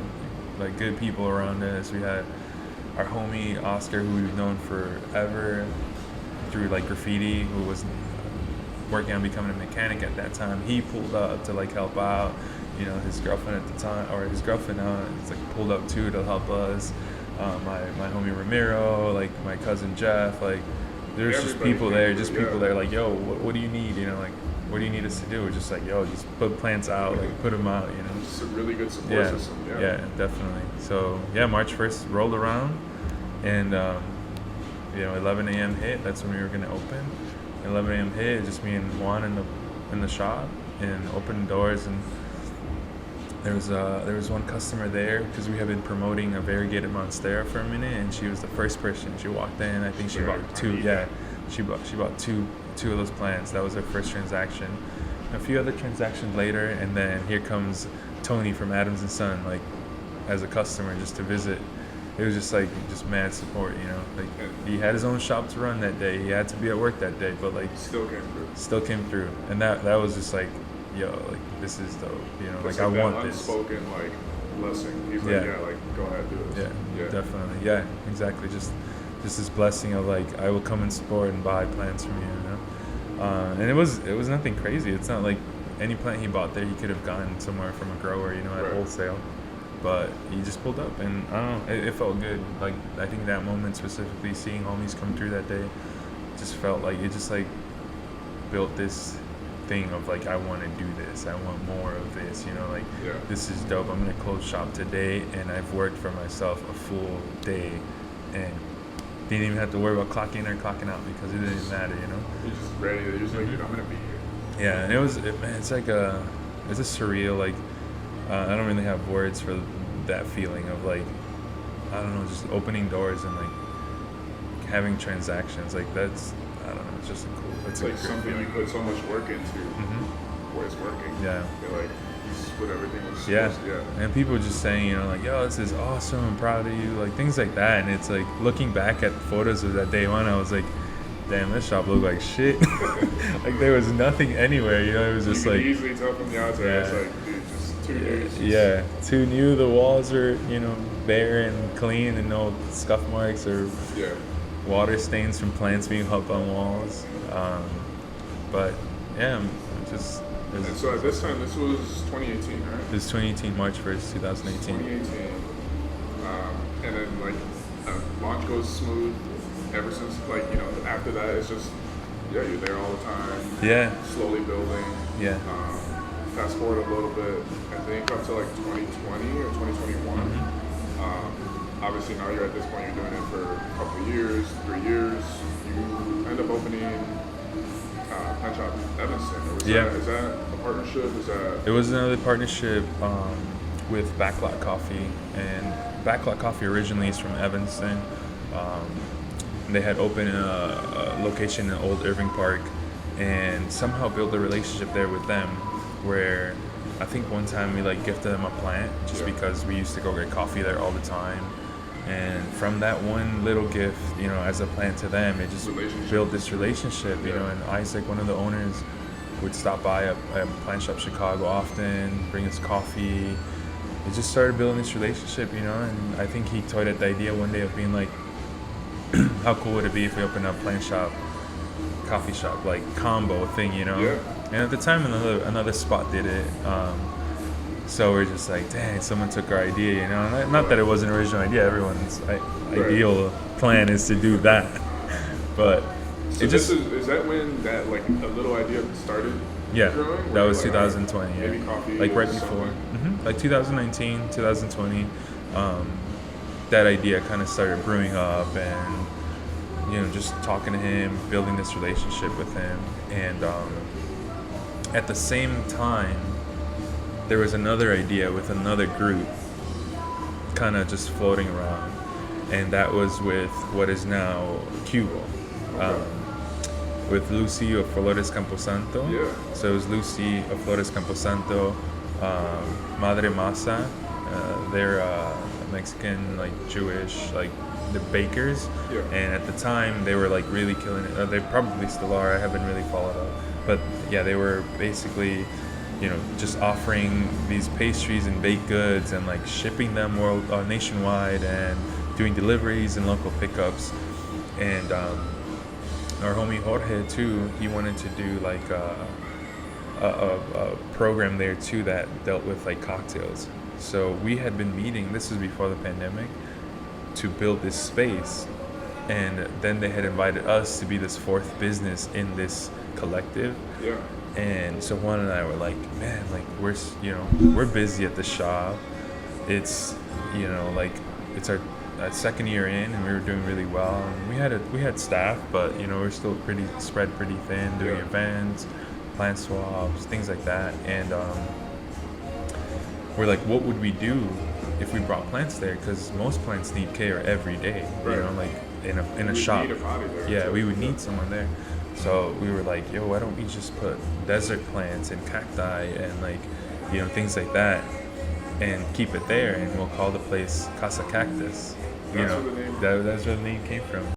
like good people around us. We had our homie Oscar, who we've known forever through like graffiti, who was working on becoming a mechanic at that time. He pulled up to like help out. You know, his girlfriend at the time, or his girlfriend now, is like pulled up too to help us. My homie Ramiro, like my cousin Jeff, like there's just people there, like, yo, what do you need? You know, like, what do you need us to do? We're just like, yo, just put plants out, like put them out, you know. It's a really good support system. Yeah, definitely. So yeah, March 1st rolled around, and you know, 11 a.m. hit. That's when we were gonna open. 11 a.m. hit. Just me and Juan in the shop, and opened doors. And there was one customer there, because we have been promoting a variegated Monstera for a minute, and she was the first person. She walked in. I think she bought two. Yeah, she bought two of those plants. That was her first transaction. A few other transactions later, and then here comes Tony from Adams and Son, like as a customer, just to visit. It was just like mad support, you know. Like, he had his own shop to run that day. He had to be at work that day, but like still came through. And that was just like, yo, like, this is dope, you know. Like, I want this unspoken like blessing. He's like, like, go ahead, do this. Yeah, definitely. Yeah, exactly. Just this blessing of like, I will come and support and buy plants from you, you know. And it was nothing crazy. It's not like any plant he bought there he could have gotten somewhere from a grower, you know, at wholesale. But he just pulled up, and I don't know, it felt good. Like, I think that moment specifically, seeing homies come through that day, just felt like it just like built this thing of like, I want to do this. I want more of this, you know, like, this is dope. I'm going to close shop today, and I've worked for myself a full day, and didn't even have to worry about clocking in or clocking out, because it didn't matter, you know. You're just ready. You're just like, dude, I'm going to be here. Yeah, and it's like it's a surreal, like, I don't really have words for that feeling of like, I don't know, just opening doors and like having transactions. Like, that's, I don't know, it's just it's like something you put so much work into where it's working. Yeah. You're like, you just put everything was And people just saying, you know, like, yo, this is awesome, I'm proud of you, like things like that. And it's like, looking back at photos of that day one, I was like, damn, this shop looked like shit. Like, there was nothing anywhere, you know. It was just you like, can easily tell from the outside, it's like, dude, just too new. Yeah, too new. The walls are, you know, bare and clean, and no scuff marks or water stains from plants being up on walls. But yeah, just. And so at this time, this was 2018, right? This is 2018, March 1st, 2018. 2018. And then like launch goes smooth. Ever since, like, you know, after that, it's just, you're there all the time. Yeah. Slowly building. Yeah. fast forward a little bit, I think up to like 2020 or 2021. Obviously now you're at this point, you're doing it for a couple of years, 3 years. You end up opening Plant Shop Evanston. Is that a partnership? It was another partnership with Backlot Coffee, and Backlot Coffee originally is from Evanston. They had opened a location in Old Irving Park, and somehow built a relationship there with them, where I think one time we like gifted them a plant just because we used to go get coffee there all the time. And from that one little gift, you know, as a plant to them, it just built this relationship, you know. And Isaac, one of the owners, would stop by at Plant Shop Chicago often, bring us coffee. It just started building this relationship, you know. And I think he toyed at the idea one day of being like, how cool would it be if we opened up Plant Shop coffee shop, like Convo thing, you know. And at the time another spot did it, so we're just like, dang, someone took our idea, you know. Not that it was an original idea, everyone's ideal plan is to do that, but so is that when that like a little idea started growing? That was 2020. Maybe coffee like right before like 2019, 2020, that idea kind of started brewing up, and you know, just talking to him, building this relationship with him. And at the same time, there was another idea with another group kind of just floating around, and that was with what is now Cubo, with Lucy of Flores Camposanto. So it was Lucy of Flores Camposanto, Madre Masa, they're Mexican, like Jewish, like the bakers, and at the time they were like really killing it. They probably still are. I haven't really followed up, but yeah, they were basically, you know, just offering these pastries and baked goods and like shipping them nationwide and doing deliveries and local pickups. And our homie Jorge too, he wanted to do like a program there too that dealt with like cocktails. So we had been meeting, this was before the pandemic, to build this space, and then they had invited us to be this fourth business in this collective. And so Juan and I were like, man, like we're busy at the shop. It's, you know, like it's our second year in, and we were doing really well. And we had staff, but you know, we're still spread pretty thin, doing events, plant swaps, things like that. And we're like, what would we do if we brought plants there? Because most plants need care every day, you know, like in a shop. We would need someone there. So we were like, yo, why don't we just put desert plants and cacti and like, you know, things like that, and keep it there, and we'll call the place CASA CACTUS. You know, that's where the name came from.